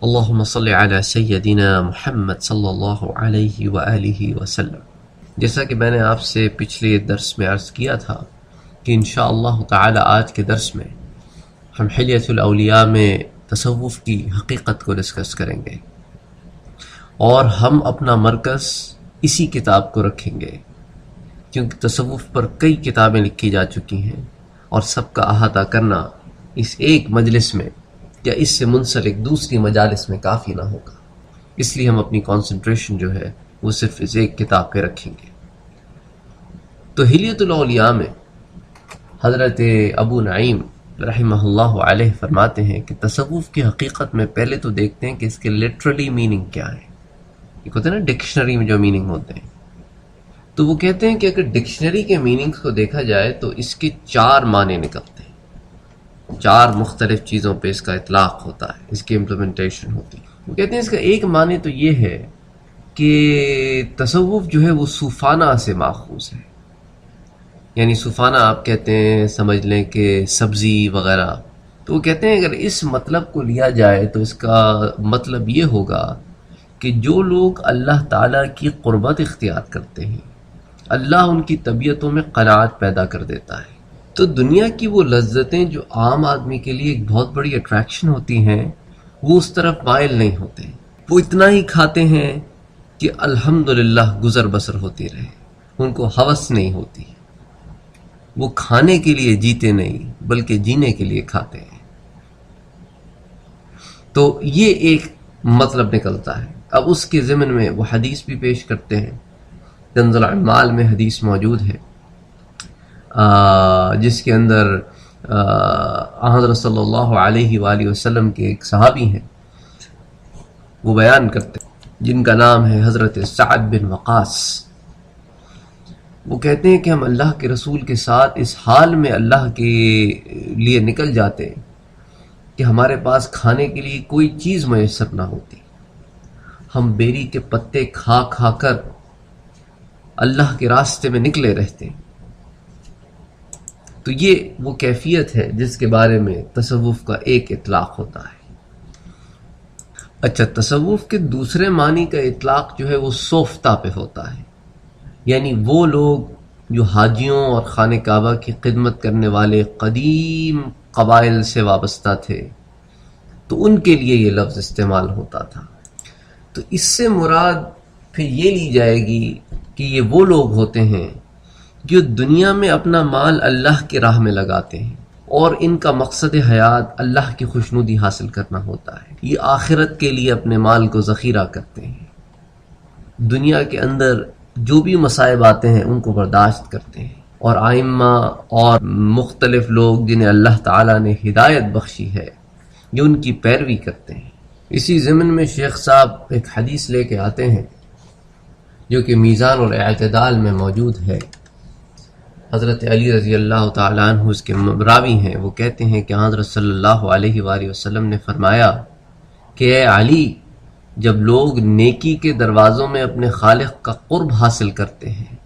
اللہم صلی علی سیدنا محمد صلی اللہ علیہ وآلہ وسلم۔ جیسا کہ میں نے آپ سے پچھلے درس میں عرض کیا تھا کہ انشاءاللہ تعالی آج کے درس میں ہم حلیۃ الاولیاء میں تصوف کی حقیقت کو ڈسکس کریں گے، اور ہم اپنا مرکز اسی کتاب کو رکھیں گے، کیونکہ تصوف پر کئی کتابیں لکھی جا چکی ہیں اور سب کا احاطہ کرنا اس ایک مجلس میں یا اس سے منسلک دوسری مجالس میں کافی نہ ہوگا، اس لیے ہم اپنی کنسنٹریشن جو ہے وہ صرف اس ایک کتاب پہ رکھیں گے۔ تو حلیۃ الاولیاء میں حضرت ابو نعیم رحمہ اللہ علیہ فرماتے ہیں کہ تصوف کی حقیقت میں پہلے تو دیکھتے ہیں کہ اس کے لٹرلی میننگ کیا ہے۔ ایک ہوتا ہے نا ڈکشنری میں جو میننگ ہوتے ہیں، تو وہ کہتے ہیں کہ اگر ڈکشنری کے میننگز کو دیکھا جائے تو اس کے 4 معنی نکلتے ہیں، 4 مختلف چیزوں پہ اس کا اطلاق ہوتا ہے، اس کی امپلیمنٹیشن ہوتی ہے۔ وہ کہتے ہیں اس کا ایک معنی تو یہ ہے کہ تصوف جو ہے وہ صوفانہ سے ماخوذ ہے، یعنی صوفانہ آپ کہتے ہیں، سمجھ لیں کہ سبزی وغیرہ۔ تو وہ کہتے ہیں اگر اس مطلب کو لیا جائے تو اس کا مطلب یہ ہوگا کہ جو لوگ اللہ تعالیٰ کی قربت اختیار کرتے ہیں، اللہ ان کی طبیعتوں میں قناعت پیدا کر دیتا ہے، تو دنیا کی وہ لذتیں جو عام آدمی کے لیے ایک بہت بڑی اٹریکشن ہوتی ہیں وہ اس طرف مائل نہیں ہوتے، وہ اتنا ہی کھاتے ہیں کہ الحمدللہ گزر بسر ہوتی رہے، ان کو ہوس نہیں ہوتی، وہ کھانے کے لیے جیتے نہیں بلکہ جینے کے لیے کھاتے ہیں۔ تو یہ ایک مطلب نکلتا ہے۔ اب اس کے ضمن میں وہ حدیث بھی پیش کرتے ہیں، کنز الاعمال میں حدیث موجود ہے جس کے اندر حضرت صلی اللہ علیہ وآلہ وسلم کے ایک صحابی ہیں، وہ بیان کرتے ہیں، جن کا نام ہے حضرت سعد بن وقاص۔ وہ کہتے ہیں کہ ہم اللہ کے رسول کے ساتھ اس حال میں اللہ کے لیے نکل جاتے کہ ہمارے پاس کھانے کے لیے کوئی چیز میسر نہ ہوتی، ہم بیری کے پتے کھا کھا کر اللہ کے راستے میں نکلے رہتے ہیں۔ تو یہ وہ کیفیت ہے جس کے بارے میں تصوف کا ایک اطلاق ہوتا ہے۔ اچھا، تصوف کے دوسرے معنی کا اطلاق جو ہے وہ صوفتہ پہ ہوتا ہے، یعنی وہ لوگ جو حاجیوں اور خانہ کعبہ کی خدمت کرنے والے قدیم قبائل سے وابستہ تھے، تو ان کے لیے یہ لفظ استعمال ہوتا تھا۔ تو اس سے مراد پھر یہ لی جائے گی کہ یہ وہ لوگ ہوتے ہیں جو دنیا میں اپنا مال اللہ کی راہ میں لگاتے ہیں، اور ان کا مقصد حیات اللہ کی خوشنودی حاصل کرنا ہوتا ہے۔ یہ آخرت کے لیے اپنے مال کو ذخیرہ کرتے ہیں، دنیا کے اندر جو بھی مصائب آتے ہیں ان کو برداشت کرتے ہیں، اور ائمہ اور مختلف لوگ جنہیں اللہ تعالیٰ نے ہدایت بخشی ہے یہ ان کی پیروی کرتے ہیں۔ اسی ضمن میں شیخ صاحب ایک حدیث لے کے آتے ہیں جو کہ میزان الاعتدال میں موجود ہے۔ حضرت علی رضی اللہ تعالیٰ عنہ اس کے راوی ہیں، وہ کہتے ہیں کہ حضرت صلی اللہ علیہ وآلہ وسلم نے فرمایا کہ اے علی، جب لوگ نیکی کے دروازوں میں اپنے خالق کا قرب حاصل کرتے ہیں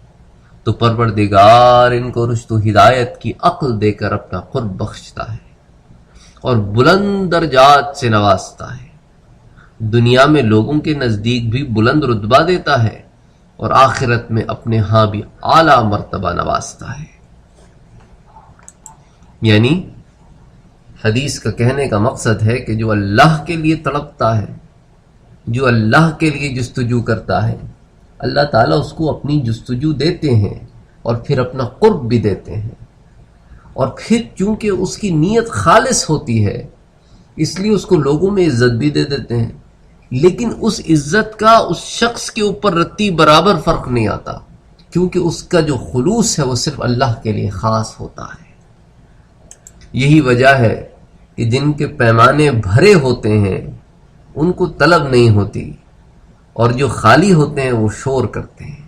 تو پروردگار ان کو رشد و ہدایت کی عقل دے کر اپنا قرب بخشتا ہے اور بلند درجات سے نوازتا ہے، دنیا میں لوگوں کے نزدیک بھی بلند رتبہ دیتا ہے اور آخرت میں اپنے ہاں بھی اعلیٰ مرتبہ نوازتا ہے۔ یعنی حدیث کا کہنے کا مقصد ہے کہ جو اللہ کے لیے تڑپتا ہے، جو اللہ کے لیے جستجو کرتا ہے، اللہ تعالیٰ اس کو اپنی جستجو دیتے ہیں اور پھر اپنا قرب بھی دیتے ہیں، اور پھر چونکہ اس کی نیت خالص ہوتی ہے اس لیے اس کو لوگوں میں عزت بھی دے دیتے ہیں، لیکن اس عزت کا اس شخص کے اوپر رتی برابر فرق نہیں آتا، کیونکہ اس کا جو خلوص ہے وہ صرف اللہ کے لیے خاص ہوتا ہے۔ یہی وجہ ہے کہ جن کے پیمانے بھرے ہوتے ہیں ان کو طلب نہیں ہوتی، اور جو خالی ہوتے ہیں وہ شور کرتے ہیں۔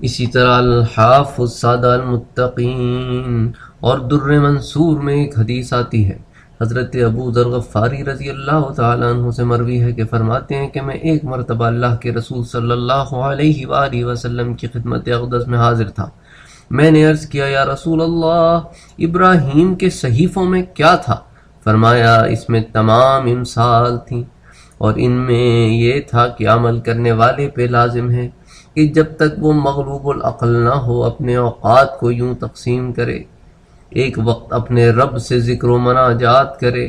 اسی طرح الحاف السادہ المتقین اور در منصور میں ایک حدیث آتی ہے، حضرت ابو ذر غفاری رضی اللہ تعالیٰ عنہ سے مروی ہے کہ فرماتے ہیں کہ میں ایک مرتبہ اللہ کے رسول صلی اللہ علیہ وآلہ وسلم کی خدمت اقدس میں حاضر تھا۔ میں نے عرض کیا یا رسول اللہ، ابراہیم کے صحیفوں میں کیا تھا؟ فرمایا اس میں تمام امثال تھیں، اور ان میں یہ تھا کہ عمل کرنے والے پہ لازم ہے کہ جب تک وہ مغلوب العقل نہ ہو اپنے اوقات کو یوں تقسیم کرے، ایک وقت اپنے رب سے ذکر و مناجات کرے،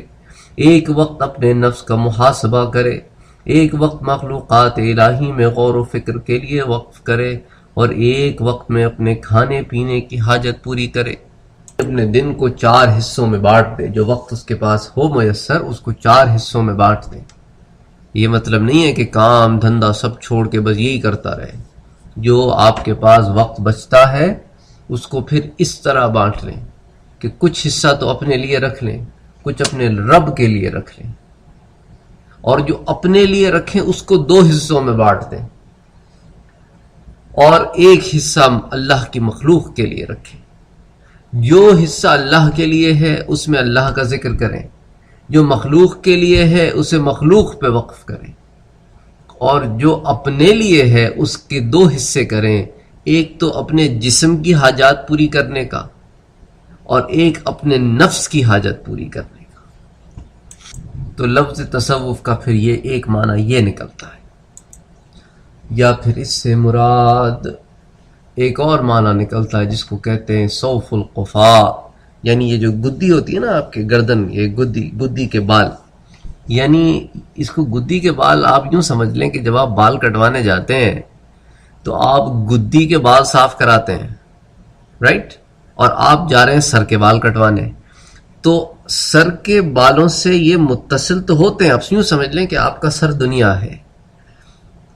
ایک وقت اپنے نفس کا محاسبہ کرے، ایک وقت مخلوقات الہی میں غور و فکر کے لیے وقف کرے، اور ایک وقت میں اپنے کھانے پینے کی حاجت پوری کرے۔ اپنے دن کو 4 حصوں میں بانٹ دے، جو وقت اس کے پاس ہو میسر اس کو 4 حصوں میں بانٹ دے۔ یہ مطلب نہیں ہے کہ کام دھندا سب چھوڑ کے بس یہی کرتا رہے، جو آپ کے پاس وقت بچتا ہے اس کو پھر اس طرح بانٹ لیں کہ کچھ حصہ تو اپنے لیے رکھ لیں، کچھ اپنے رب کے لیے رکھ لیں، اور جو اپنے لیے رکھیں اس کو 2 حصوں میں بانٹ دیں، اور ایک حصہ اللہ کی مخلوق کے لیے رکھیں۔ جو حصہ اللہ کے لیے ہے اس میں اللہ کا ذکر کریں، جو مخلوق کے لیے ہے اسے مخلوق پہ وقف کریں، اور جو اپنے لیے ہے اس کے 2 حصے کریں، ایک تو اپنے جسم کی حاجات پوری کرنے کا، اور ایک اپنے نفس کی حاجت پوری کرنے کا۔ تو لفظ تصوف کا پھر یہ ایک معنی یہ نکلتا ہے، یا پھر اس سے مراد ایک اور معنی نکلتا ہے جس کو کہتے ہیں صوف القفا، یعنی یہ جو گدی ہوتی ہے نا آپ کے گردن، یہ گدی کے بال، یعنی اس کو گدی کے بال آپ یوں سمجھ لیں کہ جب آپ بال کٹوانے جاتے ہیں تو آپ گدی کے بال صاف کراتے ہیں، رائٹ، اور آپ جا رہے ہیں سر کے بال کٹوانے، تو سر کے بالوں سے یہ متصل تو ہوتے ہیں، آپ یوں سمجھ لیں کہ آپ کا سر دنیا ہے،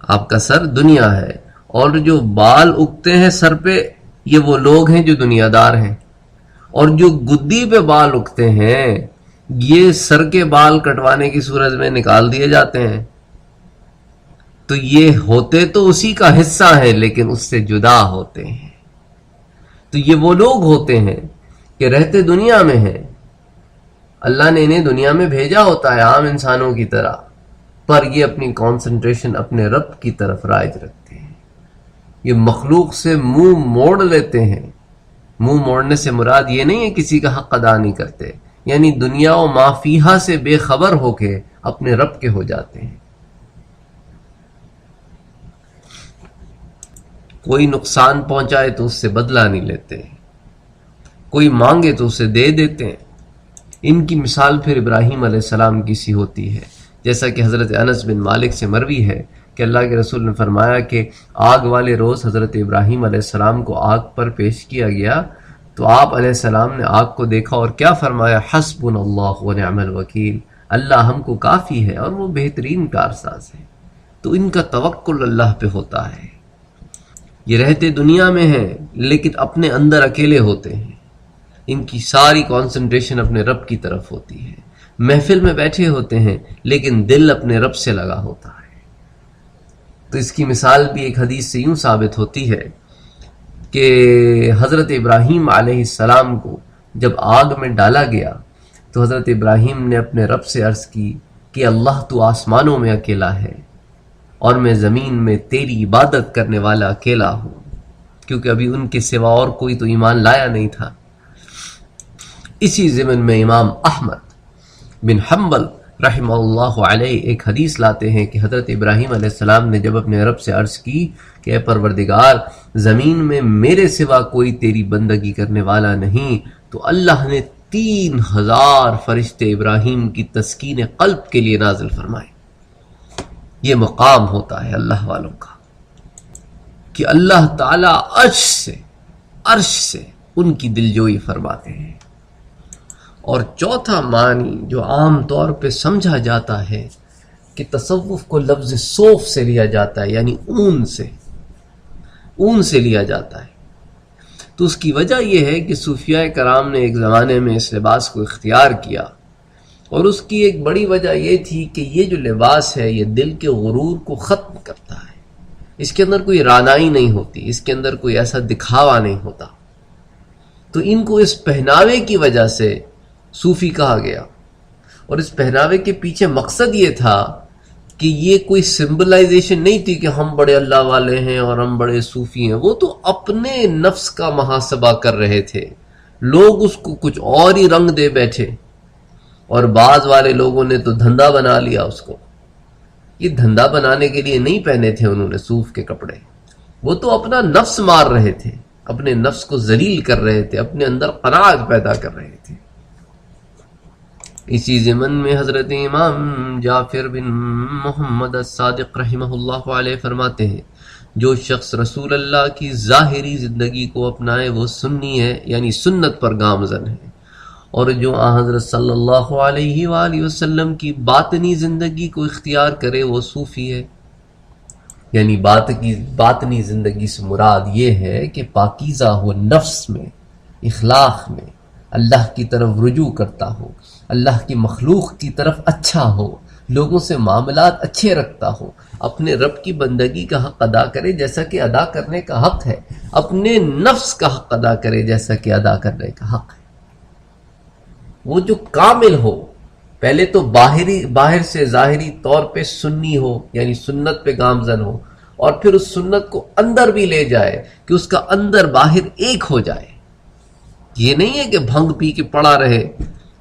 آپ کا سر دنیا ہے، اور جو بال اگتے ہیں سر پہ یہ وہ لوگ ہیں جو دنیا دار ہیں، اور جو گدی پہ بال اگتے ہیں یہ سر کے بال کٹوانے کی صورت میں نکال دیے جاتے ہیں۔ تو یہ ہوتے تو اسی کا حصہ ہیں لیکن اس سے جدا ہوتے ہیں۔ تو یہ وہ لوگ ہوتے ہیں کہ رہتے دنیا میں ہیں، اللہ نے انہیں دنیا میں بھیجا ہوتا ہے عام انسانوں کی طرح، پر یہ اپنی کانسنٹریشن اپنے رب کی طرف رائج رکھتے ہیں، یہ مخلوق سے منہ موڑ لیتے ہیں۔ منہ موڑنے سے مراد یہ نہیں ہے کسی کا حق ادا نہیں کرتے، یعنی دنیا و ما فیہا سے بے خبر ہو کے اپنے رب کے ہو جاتے ہیں۔ کوئی نقصان پہنچائے تو اس سے بدلہ نہیں لیتے، کوئی مانگے تو اسے دے دیتے ہیں۔ ان کی مثال پھر ابراہیم علیہ السلام کی سی ہوتی ہے، جیسا کہ حضرت انس بن مالک سے مروی ہے کہ اللہ کے رسول نے فرمایا کہ آگ والے روز حضرت ابراہیم علیہ السلام کو آگ پر پیش کیا گیا تو آپ علیہ السلام نے آگ کو دیکھا اور کیا فرمایا؟ حسبنا اللہ ونعم الوکیل، اللہ ہم کو کافی ہے اور وہ بہترین کارساز ہے۔ تو ان کا توکل اللہ پہ ہوتا ہے، یہ رہتے دنیا میں ہیں لیکن اپنے اندر اکیلے ہوتے ہیں، ان کی ساری کانسنٹریشن اپنے رب کی طرف ہوتی ہے، محفل میں بیٹھے ہوتے ہیں لیکن دل اپنے رب سے لگا ہوتا ہے۔ تو اس کی مثال بھی ایک حدیث سے یوں ثابت ہوتی ہے کہ حضرت ابراہیم علیہ السلام کو جب آگ میں ڈالا گیا تو حضرت ابراہیم نے اپنے رب سے عرض کی کہ اللہ تو آسمانوں میں اکیلا ہے اور میں زمین میں تیری عبادت کرنے والا اکیلا ہوں، کیونکہ ابھی ان کے سوا اور کوئی تو ایمان لایا نہیں تھا۔ اسی ضمن میں امام احمد بن حنبل رحمہ اللہ علیہ ایک حدیث لاتے ہیں کہ حضرت ابراہیم علیہ السلام نے جب اپنے رب سے عرض کی کہ اے پروردگار زمین میں میرے سوا کوئی تیری بندگی کرنے والا نہیں، تو اللہ نے 3000 فرشتے ابراہیم کی تسکین قلب کے لیے نازل فرمائے۔ یہ مقام ہوتا ہے اللہ والوں کا کہ اللہ تعالی عرش سے ان کی دلجوئی فرماتے ہیں۔ اور چوتھا معنی جو عام طور پہ سمجھا جاتا ہے کہ تصوف کو لفظ صوف سے لیا جاتا ہے، یعنی اون سے لیا جاتا ہے، تو اس کی وجہ یہ ہے کہ صوفیاء کرام نے ایک زمانے میں اس لباس کو اختیار کیا، اور اس کی ایک بڑی وجہ یہ تھی کہ یہ جو لباس ہے یہ دل کے غرور کو ختم کرتا ہے، اس کے اندر کوئی رانائی نہیں ہوتی، اس کے اندر کوئی ایسا دکھاوا نہیں ہوتا۔ تو ان کو اس پہناوے کی وجہ سے صوفی کہا گیا، اور اس پہناوے کے پیچھے مقصد یہ تھا کہ یہ کوئی سمبلائزیشن نہیں تھی کہ ہم بڑے اللہ والے ہیں اور ہم بڑے صوفی ہیں، وہ تو اپنے نفس کا محاسبہ کر رہے تھے، لوگ اس کو کچھ اور ہی رنگ دے بیٹھے، اور بعض والے لوگوں نے تو دھندا بنا لیا اس کو. یہ دھندا بنانے کے لیے نہیں پہنے تھے انہوں نے صوف کے کپڑے، وہ تو اپنا نفس مار رہے تھے، اپنے نفس کو ذلیل کر رہے تھے، اپنے اندر قناعت پیدا کر رہے تھے. اسی ضمن میں حضرت امام جعفر بن محمد الصادق رحمہ اللہ علیہ فرماتے ہیں جو شخص رسول اللہ کی ظاہری زندگی کو اپنائے وہ سنی ہے، یعنی سنت پر گامزن ہے، اور جو حضرت صلی اللہ علیہ وآلہ وسلم کی باطنی زندگی کو اختیار کرے وہ صوفی ہے. یعنی باطنی زندگی سے مراد یہ ہے کہ پاکیزہ ہو، نفس میں، اخلاق میں، اللہ کی طرف رجوع کرتا ہو، اللہ کی مخلوق کی طرف اچھا ہو، لوگوں سے معاملات اچھے رکھتا ہو، اپنے رب کی بندگی کا حق ادا کرے جیسا کہ ادا کرنے کا حق ہے، اپنے نفس کا حق ادا کرے جیسا کہ ادا کرنے کا حق ہے. وہ جو کامل ہو، پہلے تو باہر سے ظاہری طور پہ سنی ہو، یعنی سنت پہ گامزن ہو، اور پھر اس سنت کو اندر بھی لے جائے کہ اس کا اندر باہر ایک ہو جائے. یہ نہیں ہے کہ بھنگ پی کے پڑا رہے،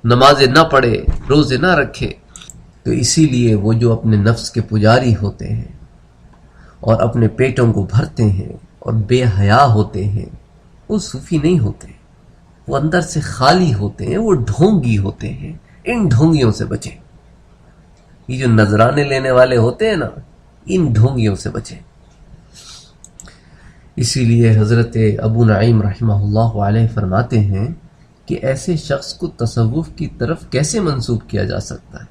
نمازیں نہ پڑھے، روزے نہ رکھے. تو اسی لیے وہ جو اپنے نفس کے پجاری ہوتے ہیں اور اپنے پیٹوں کو بھرتے ہیں اور بے حیا ہوتے ہیں وہ صوفی نہیں ہوتے، وہ اندر سے خالی ہوتے ہیں، وہ ڈھونگی ہوتے ہیں. ان ڈھونگیوں سے بچیں. یہ جو نذرانے لینے والے ہوتے ہیں نا، ان ڈھونگیوں سے بچیں. اسی لیے حضرت ابو نعیم رحمہ اللہ علیہ فرماتے ہیں کہ ایسے شخص کو تصوف کی طرف کیسے منسوب کیا جا سکتا ہے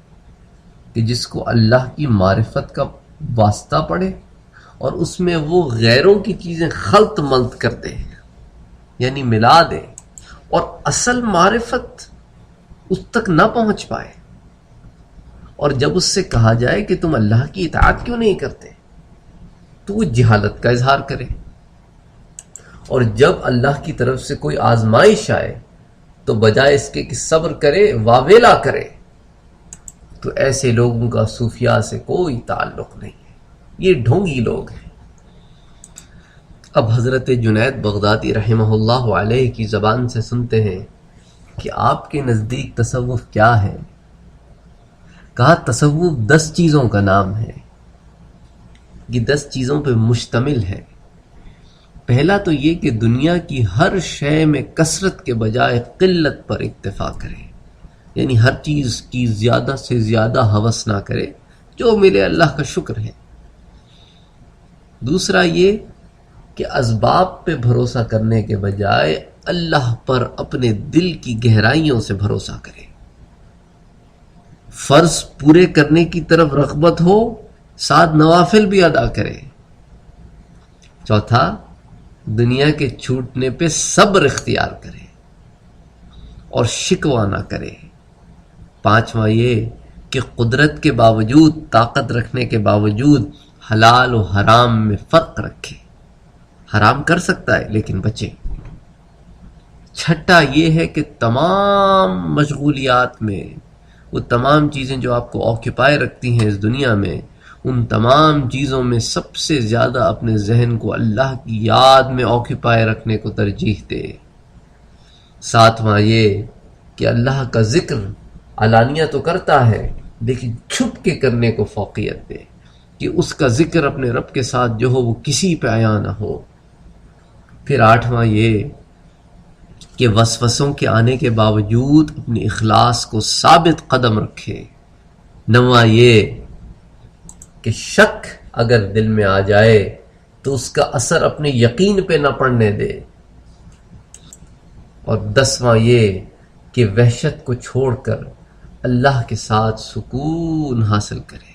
کہ جس کو اللہ کی معرفت کا واسطہ پڑے اور اس میں وہ غیروں کی چیزیں خلط ملط کر دے، یعنی ملا دے، اور اصل معرفت اس تک نہ پہنچ پائے. اور جب اس سے کہا جائے کہ تم اللہ کی اطاعت کیوں نہیں کرتے تو وہ جہالت کا اظہار کرے. اور جب اللہ کی طرف سے کوئی آزمائش آئے تو بجائے اس کے کہ صبر کرے واویلا کرے. تو ایسے لوگوں کا صوفیاء سے کوئی تعلق نہیں ہے، یہ ڈھونگی لوگ ہیں. اب حضرت جنید بغدادی رحمہ اللہ علیہ کی زبان سے سنتے ہیں کہ آپ کے نزدیک تصوف کیا ہے. کہا تصوف 10 چیزوں کا نام ہے، یہ 10 چیزوں پہ مشتمل ہے. پہلا تو یہ کہ دنیا کی ہر شے میں کثرت کے بجائے قلت پر اکتفا کرے، یعنی ہر چیز کی زیادہ سے زیادہ ہوس نہ کرے، جو ملے اللہ کا شکر ہے. دوسرا یہ کہ اسباب پہ بھروسہ کرنے کے بجائے اللہ پر اپنے دل کی گہرائیوں سے بھروسہ کرے. فرض پورے کرنے کی طرف رغبت ہو، ساتھ نوافل بھی ادا کرے. چوتھا، دنیا کے چھوٹنے پہ صبر اختیار کرے اور شکوہ نہ کرے. پانچواں یہ کہ قدرت کے باوجود، طاقت رکھنے کے باوجود حلال و حرام میں فرق رکھے. حرام کر سکتا ہے لیکن بچے. چھٹا یہ ہے کہ تمام مشغولیات میں، وہ تمام چیزیں جو آپ کو آکیپائے رکھتی ہیں اس دنیا میں، ان تمام چیزوں میں سب سے زیادہ اپنے ذہن کو اللہ کی یاد میں آکیپائے رکھنے کو ترجیح دے. ساتواں یہ کہ اللہ کا ذکر علانیہ تو کرتا ہے لیکن چھپ کے کرنے کو فوقیت دے، کہ اس کا ذکر اپنے رب کے ساتھ جو ہو وہ کسی پہ عیاں نہ ہو. پھر آٹھواں یہ کہ وسوسوں کے آنے کے باوجود اپنے اخلاص کو ثابت قدم رکھے. نواں یہ کہ شک اگر دل میں آ جائے تو اس کا اثر اپنے یقین پہ نہ پڑنے دے. اور 10واں یہ کہ وحشت کو چھوڑ کر اللہ کے ساتھ سکون حاصل کرے.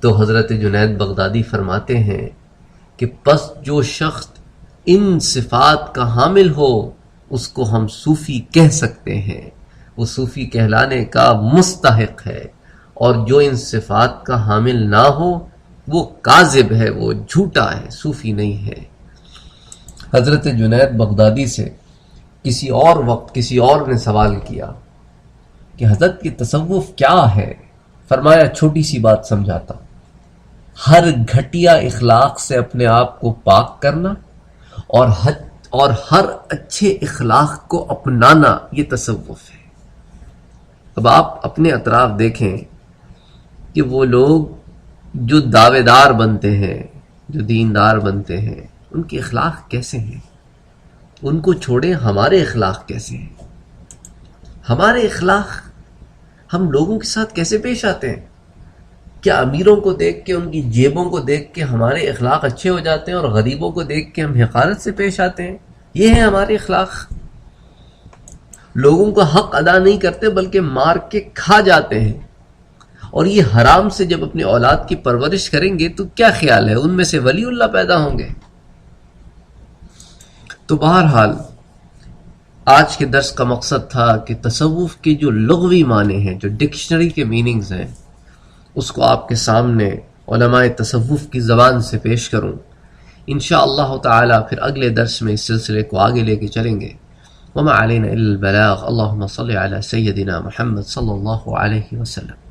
تو حضرت جنید بغدادی فرماتے ہیں کہ پس جو شخص ان صفات کا حامل ہو اس کو ہم صوفی کہہ سکتے ہیں، وہ صوفی کہلانے کا مستحق ہے. اور جو ان صفات کا حامل نہ ہو وہ کاذب ہے، وہ جھوٹا ہے، صوفی نہیں ہے. حضرت جنید بغدادی سے کسی اور وقت کسی اور نے سوال کیا کہ حضرت کی تصوف کیا ہے؟ فرمایا چھوٹی سی بات سمجھاتا ہوں، ہر گھٹیا اخلاق سے اپنے آپ کو پاک کرنا اور ہر اچھے اخلاق کو اپنانا، یہ تصوف ہے. اب آپ اپنے اطراف دیکھیں کہ وہ لوگ جو دعوے دار بنتے ہیں، جو دیندار بنتے ہیں، ان کے اخلاق کیسے ہیں؟ ان کو چھوڑیں، ہمارے اخلاق کیسے ہیں؟ ہمارے اخلاق، ہم لوگوں کے ساتھ کیسے پیش آتے ہیں؟ کیا امیروں کو دیکھ کے، ان کی جیبوں کو دیکھ کے ہمارے اخلاق اچھے ہو جاتے ہیں اور غریبوں کو دیکھ کے ہم حقارت سے پیش آتے ہیں؟ یہ ہیں ہمارے اخلاق؟ لوگوں کا حق ادا نہیں کرتے بلکہ مار کے کھا جاتے ہیں، اور یہ حرام سے جب اپنی اولاد کی پرورش کریں گے تو کیا خیال ہے ان میں سے ولی اللہ پیدا ہوں گے؟ تو بہرحال آج کے درس کا مقصد تھا کہ تصوف کے جو لغوی معنی ہیں، جو ڈکشنری کے میننگز ہیں، اس کو آپ کے سامنے علماء تصوف کی زبان سے پیش کروں۔ انشاءاللہ تعالی پھر اگلے درس میں اس سلسلے کو آگے لے کے چلیں گے۔ وما علینا الا البلاغ، اللہم صل علی سیدنا محمد صلی اللہ علیہ وسلم۔